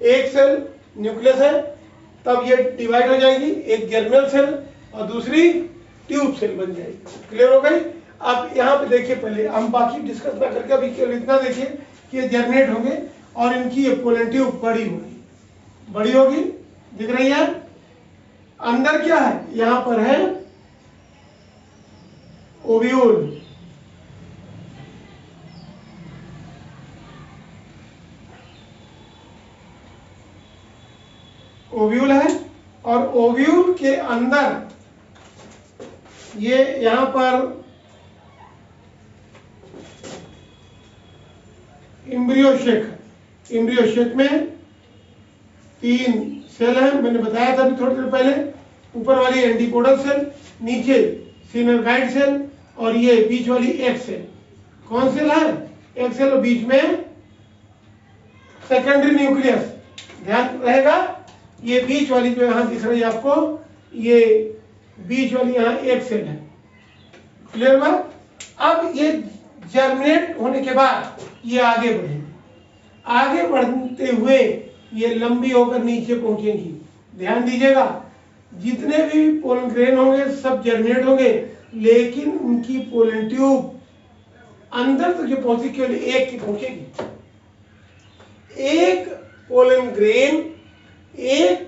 एक सेल न्यूक्लियस है, तब ये डिवाइड हो जाएगी, एक जर्मिनल सेल और दूसरी ट्यूब सेल बन जाएगी। क्लियर हो गई? अब यहाँ पे देखिए, पहले हम बाकी डिस्कस ना करके अभी केवल इतना देखिए कि ये जर्मिनेट होंगे और इनकी ये पोलन ट्यूब बड़ी होगी, बड़ी होगी, दिख रही है? अंदर क्या है, यहाँ पर है ओव्यूल। ओव्यूल है और ओव्यूल के अंदर ये यहां पर एम्ब्रियो शेक है। एम्ब्रियो शेक में 3 सेल है, मैंने बताया था अभी थोड़ी देर पहले। ऊपर वाली एंटीपोडल सेल, नीचे सिनरगाइड सेल और ये बीच वाली एक सेल। कौन सेल है, एक सेल और बीच में सेकेंडरी न्यूक्लियस। ध्यान रहेगा, ये बीच वाली जो यहां दिख रही है आपको, ये बीच वाली यहां एक सेल है। क्लियर हुआ? अब ये जर्मिनेट होने के बाद ये आगे बढ़ेंगे, आगे बढ़ते हुए ये लंबी होकर नीचे पहुंचेंगी। ध्यान दीजिएगा, जितने भी पोलन ग्रेन होंगे सब जर्मिनेट होंगे लेकिन उनकी पोलन ट्यूब अंदर तक जो पहुंची केवल एक की पहुंचेगी। एक पोलन ग्रेन, एक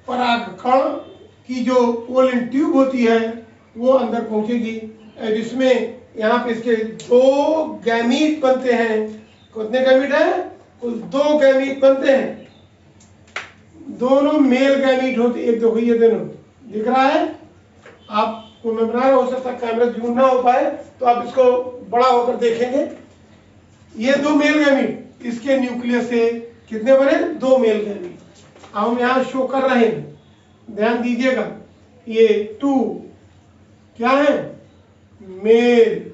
परागकण की जो पोलन ट्यूब होती है वो अंदर पहुंचेगी, जिसमें यहाँ पे इसके 2 गैमीट बनते हैं। कितने गैमीट है? कुल 2 गैमीट बनते हैं। दोनों मेल गैमीट होते, एक देखो ये दोनों दिख रहा है आपको, मैं बना रहा हो सकता कैमरा जूम ना हो पाए तो आप इसको बड़ा होकर देखेंगे। ये 2 मेल गैमीट, इसके न्यूक्लियस से कितने बने? 2 मेल गैमीट। हम यहाँ शो कर रहे हैं, ध्यान दीजिएगा। ये 2 क्या है? Male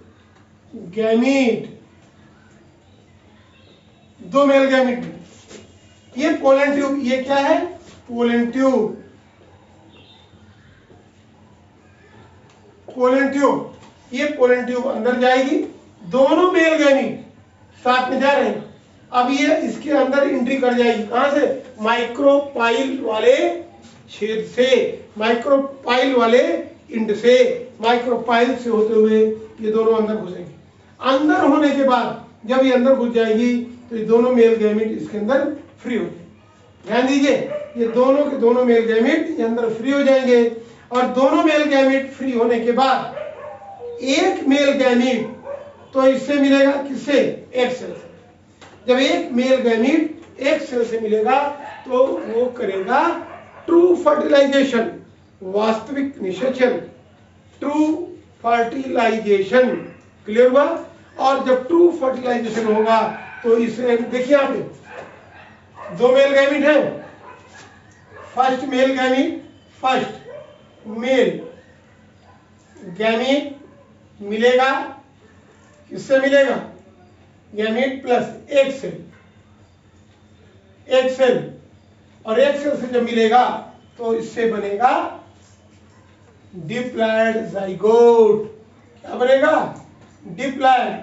gamete, 2 male gamete. ये पोलन ट्यूब, ये क्या है? Pollen tube. पोलन ट्यूब, ये पोलन ट्यूब अंदर जाएगी, दोनों मेल गैमीट साथ में जा रहे हैं। अब ये इसके अंदर एंट्री कर जाएगी, कहां से? माइक्रोपाइल वाले छेद से, माइक्रोपाइल वाले इंड से, माइक्रोपाइल से होते हुए ये दोनों अंदर घुसेंगे। अंदर होने के बाद जब ये अंदर घुस जाएगी तो ये दोनों मेल गैमीट इसके अंदर फ्री हो जाएंगे। ध्यान दीजिए, ये दोनों के दोनों मेल गैमीट ये अंदर फ्री हो जाएंगे। और दोनों मेल गैमीट फ्री होने के बाद एक मेल गैमीट तो इससे मिलेगा, किससे? एक सेल से। जब एक मेल गैमीट एक सेल से मिलेगा तो वो करेगा ट्रू फर्टिलाइजेशन, वास्तविक निषेचन, ट्रू फर्टिलाइजेशन। क्लियर हुआ? और जब ट्रू फर्टिलाइजेशन होगा तो इसे देखिए, यहाँ पे 2 मेल गैमीट है। फर्स्ट मेल गैमीट मिलेगा, किससे मिलेगा? गैमीट प्लस एक सेल, और एक सेल से जब मिलेगा तो इससे बनेगा डिप्लॉयड जाइगोट। क्या बनेगा? Diploid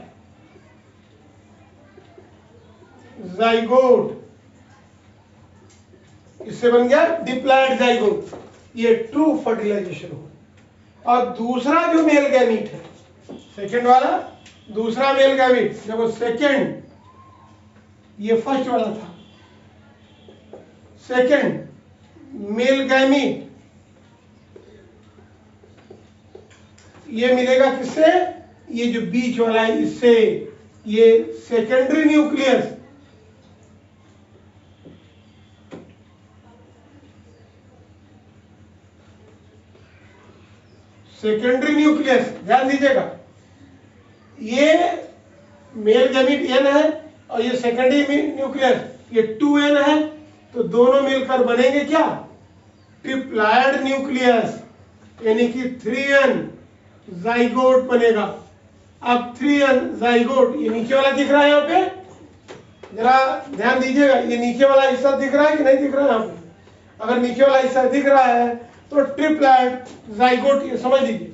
zygote. इससे बन गया डिप्लॉयड जाइगोट। ये ट्रू फर्टिलाइजेशन हो। और दूसरा जो मेल गैमीट है, सेकंड वाला, दूसरा मेल गैमीट, देखो सेकंड, ये फर्स्ट वाला था, सेकंड मेल गैमीट ये मिलेगा किससे? ये जो बीच वाला है इससे। ये सेकेंडरी न्यूक्लियस, सेकेंडरी न्यूक्लियस, ध्यान दीजिएगा। ये मेल गैमीट n है और ये सेकेंडरी न्यूक्लियस ये 2n है, तो दोनों मिलकर बनेंगे क्या? ट्रिप्लॉयड न्यूक्लियस, यानी कि 3n जाइगोट बनेगा। अब 3n जाइगोट, ये नीचे वाला दिख रहा है यहाँ पे, जरा ध्यान दीजिएगा। ये नीचे वाला हिस्सा दिख रहा है कि नहीं दिख रहा है यहाँ पे? अगर नीचे वाला हिस्सा दिख रहा है तो ट्रिप्लॉयड जाइगोट, ये समझ लीजिए।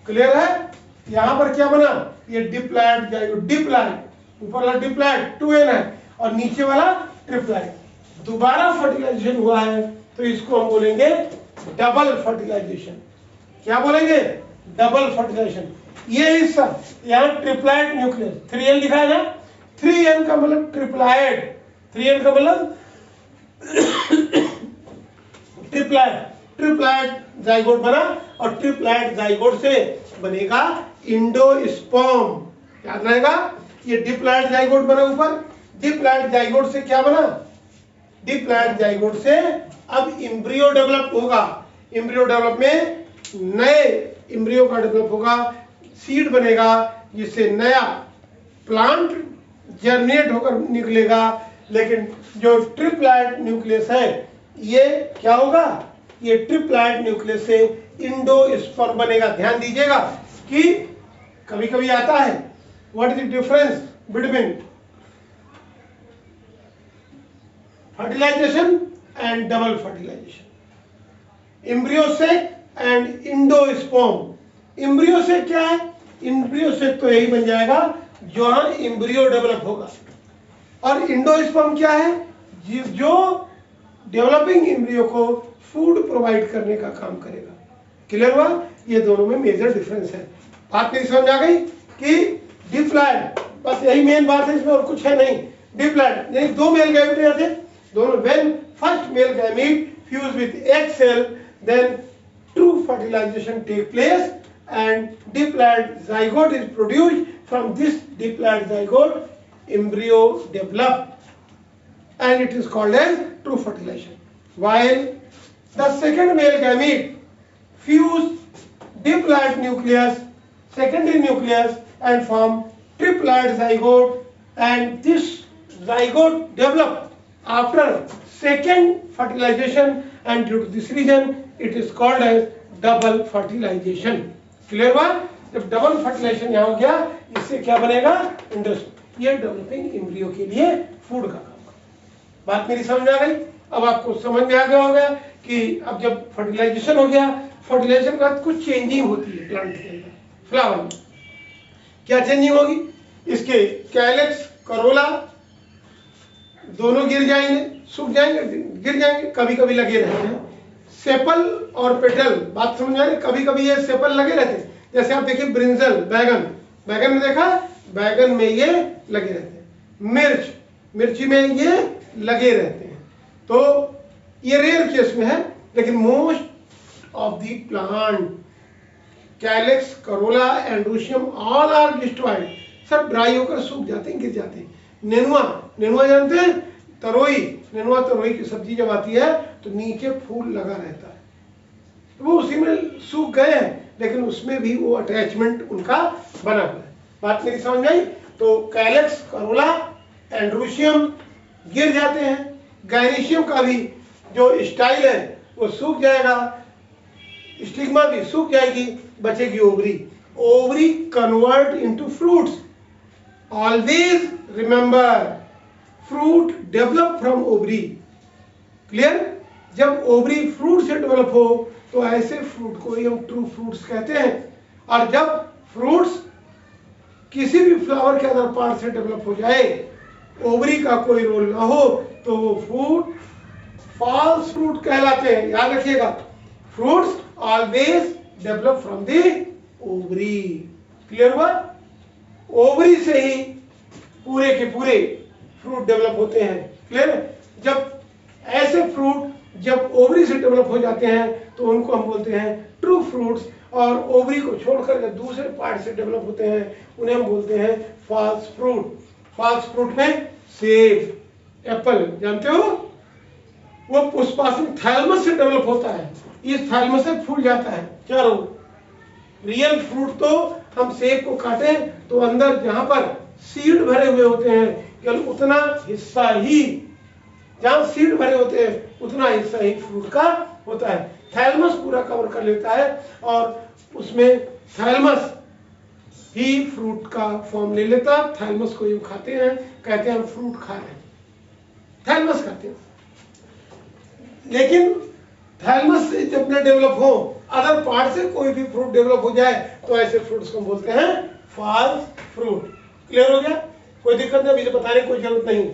क्लियर है? यहाँ पर क्या बना? ये डिप्लॉयड जाइगोट, डिप्लॉयड, ऊपर वाला डिप्लॉयड 2n है और नीचे वाला ट्रिप्लॉयड। दोबारा फर्टिलाइजेशन हुआ है तो इसको हम बोलेंगे डबल फर्टिलाइजेशन। क्या बोलेंगे? Double fertilisation. ये हिस्सा यहाँ ट्रिप्लॉयड न्यूक्लियस 3n लिखा है ना, 3n का मतलब ट्रिप्लॉयड, 3n का मतलब ट्रिप्लॉयड जाइगोट बना और ट्रिप्लॉयड जाइगोट से बनेगा इंडोस्पर्म। याद रहेगा, ये डिप्लॉयड जाइगोट बना ऊपर, डिप्लॉयड जाइगोट से क्या बना? डिप्लॉयड जाइगोट से अब एम्ब्रियो डेवलप होगा। एम्ब्रियो डेवलप में नए एम्ब्रियो का डेवलप होगा, सीड बनेगा, जिससे नया प्लांट जर्मिनेट होकर निकलेगा। लेकिन जो ट्रिप्लॉयड न्यूक्लियस है ये क्या होगा? ये ट्रिप्लॉयड न्यूक्लियस से इंडोस्पर्म बनेगा। ध्यान दीजिएगा कि कभी कभी आता है, what is the difference between fertilisation and double fertilisation? Embryo sac and endosperm. Embryo sac क्या है? एम्ब्रियोसेक तो यही बन जाएगा जहां एम्ब्रियो डेवलप होगा, और इंडोस्पर्म क्या है? जो डेवलपिंग एम्ब्रियो को फूड प्रोवाइड करने का काम करेगा। क्लियर हुआ? ये दोनों में मेजर डिफरेंस है। बात मेरी समझ आ गई कि डिप्लॉयड, बस यही मेन बात है, इसमें और कुछ है नहीं। डिप्लॉयड यानी दो मेल गैमेट रहते हैं, दोनों when first male gamete fuse with egg cell then true fertilisation take place and diploid zygote is produced. From this diploid zygote embryo develop and it is called as true fertilization. While the second male gamete fuse diploid nucleus, secondary nucleus and form triploid zygote, and this zygote develop after second fertilization, and due to this reason it is called as double fertilization. Clear हुआ? जब double fertilisation यहाँ हो गया, इससे क्या बनेगा? Industry. ये developing embryo के लिए फूड का काम करता है। बात मेरी समझ में आ गई? अब आपको समझ में आ गया होगा कि अब जब फर्टिलाइजेशन हो गया, फर्टिलाइजेशन के बाद कुछ चेंजिंग होती है प्लांट के अंदर, फ्लावर में। क्या चेंजिंग होगी? इसके कैलेक्स, करोला दोनों गिर जाएंगे, सूख जाएंगे, गिर जाएंगे, कभी कभी लगे रहते हैं। सेपल और पेटल, बात समझ में आ रही? कभी कभी ये सेपल लगे रहते हैं, जैसे आप देखिए ब्रिंजल, बैगन, बैगन में देखा, बैगन में ये लगे रहते हैं। मिर्च, मिर्ची में ये लगे रहते हैं। तो ये रेयर केस में है, लेकिन most of the plant calyx, corolla, androecium all are destroyed, सब ड्राई होकर सूख जाते हैं, गिर जाते हैं। नेनुआ, नेनुआ जानते हैं? तरोई, नेनुआ तरोई की सब्जी जब आती है तो नीचे फूल लगा रहता है, तो वो उसी में सूख गए हैं, लेकिन उसमें भी वो अटैचमेंट उनका बना हुआ है। बात मेरी समझ में आई? तो कैलेक्स, करोला, एंड्रोशियम गिर जाते हैं, गायनीशियम का भी जो स्टाइल है वो सूख जाएगा, स्टिग्मा भी सूख जाएगी, बचेगी ovary. Ovary convert into fruits. Always remember, fruit develop from ovary. Clear? जब ओवरी फ्रूट से डेवलप हो तो ऐसे फ्रूट को हम ट्रू फ्रूट्स कहते हैं। और जब फ्रूट्स किसी भी फ्लावर के अदर पार्ट से डेवलप हो जाए, ओवरी का कोई रोल ना हो, तो वो फ्रूट फॉल्स फ्रूट कहलाते हैं। याद रखिएगा, fruits always develop from the ovary. Clear हुआ? ओवरी से ही पूरे के पूरे फ्रूट डेवलप होते हैं। क्लियर है? जब ऐसे फ्रूट जब ओवरी से डेवलप हो जाते हैं तो उनको हम बोलते हैं ट्रू फ्रूट्स, और ओवरी को छोड़कर जब दूसरे पार्ट से डेवलप होते हैं उन्हें हम बोलते हैं फॉल्स फ्रूट। फॉल्स फ्रूट में सेब, एप्पल जानते हो, वो पुष्पासन थैलमस से डेवलप होता है, इस थैलमस से फूल जाता है चारों। रियल फ्रूट तो हम सेब को काटें तो अंदर जहां पर सीड भरे हुए होते हैं, केवल उतना हिस्सा ही, जहां सीड भरे होते हैं उतना हिस्सा ही फ्रूट का होता है। थैलमस पूरा कवर कर लेता है और उसमें थैलमस ही फ्रूट का फॉर्म ले लेता है। थैलमस को यूं खाते हैं, कहते हैं हम फ्रूट खा रहे हैं, थैलमस खाते हैं। लेकिन थैलमस से जब न डेवलप हो, अदर पार्ट से कोई भी फ्रूट डेवलप हो जाए तो ऐसे फ्रूट्स को बोलते हैं फॉल्स फ्रूट। क्लियर हो गया? कोई दिक्कत नहीं, अभी बताने की कोई जरूरत नहीं,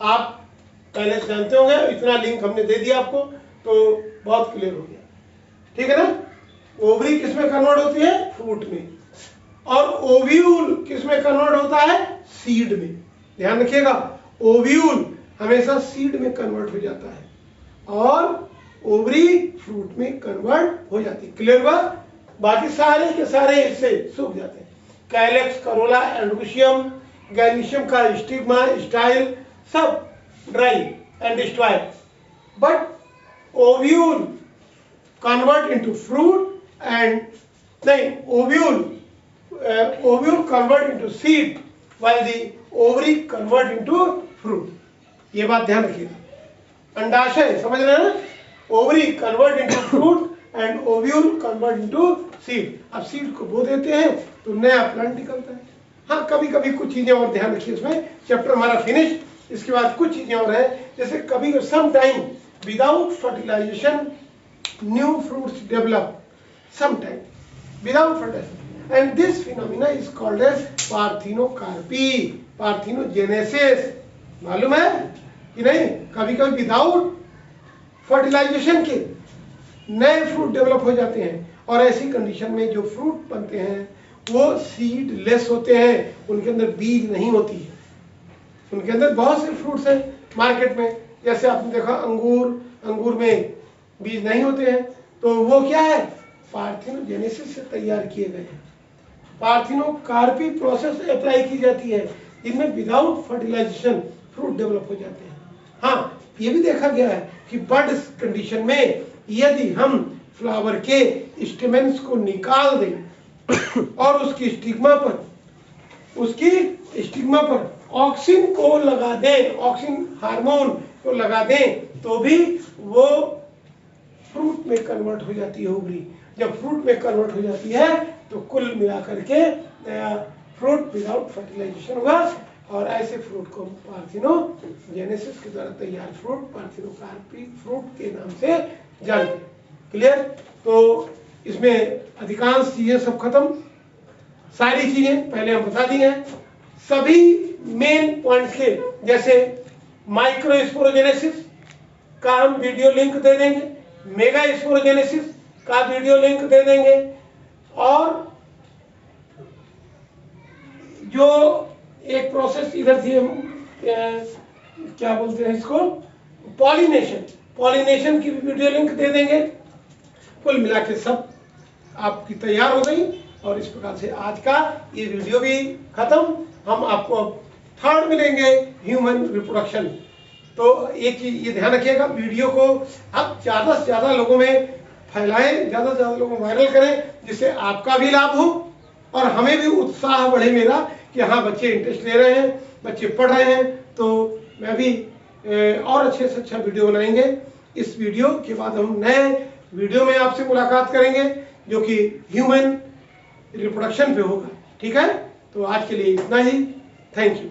आप पहले से जानते होंगे, इतना लिंक हमने दे दिया आपको तो बहुत क्लियर हो गया। ठीक है ना? ओवरी किस में कन्वर्ट होती है? फ्रूट में। और ओव्यूल किस में कन्वर्ट होता है? सीड में। ध्यान रखिएगा, ओव्यूल हमेशा सीड में कन्वर्ट हो जाता है और ओवरी फ्रूट में कन्वर्ट हो जाती है। क्लियर हुआ? बाकी सारे के सारे इससे सूख जाते हैं। कैलेक्स, करोला, एंड्रोशियम, गायनीशियम का स्टिग्मा, स्टाइल सब dry and destroy, but ovule convert into fruit and नहीं, ovule convert into seed while the ovary convert into fruit. ये बात ध्यान रखिएगा। अंडाशय समझ रहे हैं? Ovary convert into fruit and ovule convert into seed. अब सीड को बो देते हैं तो नया प्लांट निकलता है। हाँ, कभी कभी कुछ चीजें और ध्यान रखिए, इसमें चैप्टर हमारा फिनिश। इसके बाद कुछ चीजें और है, जैसे कभी some time without fertilisation new fruits develop, some time without fertilisation, and this phenomena is called as parthenocarpy, parthenogenesis. मालूम है कि नहीं? कभी कभी विदाउट फर्टिलाइजेशन के नए फ्रूट डेवलप हो जाते हैं और ऐसी कंडीशन में जो फ्रूट बनते हैं वो सीडलेस होते हैं, उनके अंदर बीज नहीं होती है। उनके अंदर बहुत से फ्रूट्स हैं मार्केट में, जैसे आपने देखा अंगूर में बीज नहीं होते हैं, तो वो क्या है, पार्थिनोजेनेसिस से तैयार किए गए हैं। पार्थिनोकार्पी प्रोसेस अप्लाई की जाती है, इनमें विदाउट फर्टिलाइजेशन फ्रूट डेवलप हो जाते हैं। हाँ, ये भी देखा गया है कि बड कंडीशन में यदि हम फ्लावर के स्टेमेंस को निकाल दें और उसकी स्टिग्मा पर ऑक्सिन को लगा दें, ऑक्सिन हार्मोन को लगा दें, तो भी वो फ्रूट में कन्वर्ट हो जाती है ओवरी। जब फ्रूट में कन्वर्ट हो जाती है तो कुल मिलाकर के नया फ्रूट विदाउट फर्टिलाइजेशन होगा, और ऐसे फ्रूट को पार्थिनोजेनेसिस के द्वारा तैयार फ्रूट पार्थिनोकार्पी फ्रूट के नाम से जानते हैं। क्लियर? तो इसमें अधिकांश चीजें सब खत्म, सारी चीजें पहले हम बता दी हैं। सभी मेन पॉइंट्स के, जैसे माइक्रोस्पोरोजेनेसिस का हम वीडियो लिंक दे देंगे, मेगा स्पोरोजेनेसिस का वीडियो लिंक दे देंगे, और जो एक प्रोसेस इधर थी, क्या बोलते हैं इसको, पॉलिनेशन की वीडियो लिंक दे देंगे। कुल मिला के सब आपकी तैयार हो गई, और इस प्रकार से आज का ये वीडियो भी खत्म। हम आपको अब थर्ड मिलेंगे, ह्यूमन रिप्रोडक्शन। तो एक चीज ये ध्यान रखिएगा, वीडियो को आप ज्यादा से ज्यादा लोगों में फैलाएं, ज्यादा से ज्यादा लोगों को वायरल करें, जिससे आपका भी लाभ हो और हमें भी उत्साह बढ़े मेरा कि हाँ बच्चे इंटरेस्ट ले रहे हैं, बच्चे पढ़ रहे हैं, तो मैं भी और अच्छे से अच्छा वीडियो बनाएंगे। इस वीडियो के बाद हम नए वीडियो में आपसे मुलाकात करेंगे जो कि ह्यूमन रिप्रोडक्शन पे होगा। ठीक है, तो आज के लिए इतना ही। Thank you.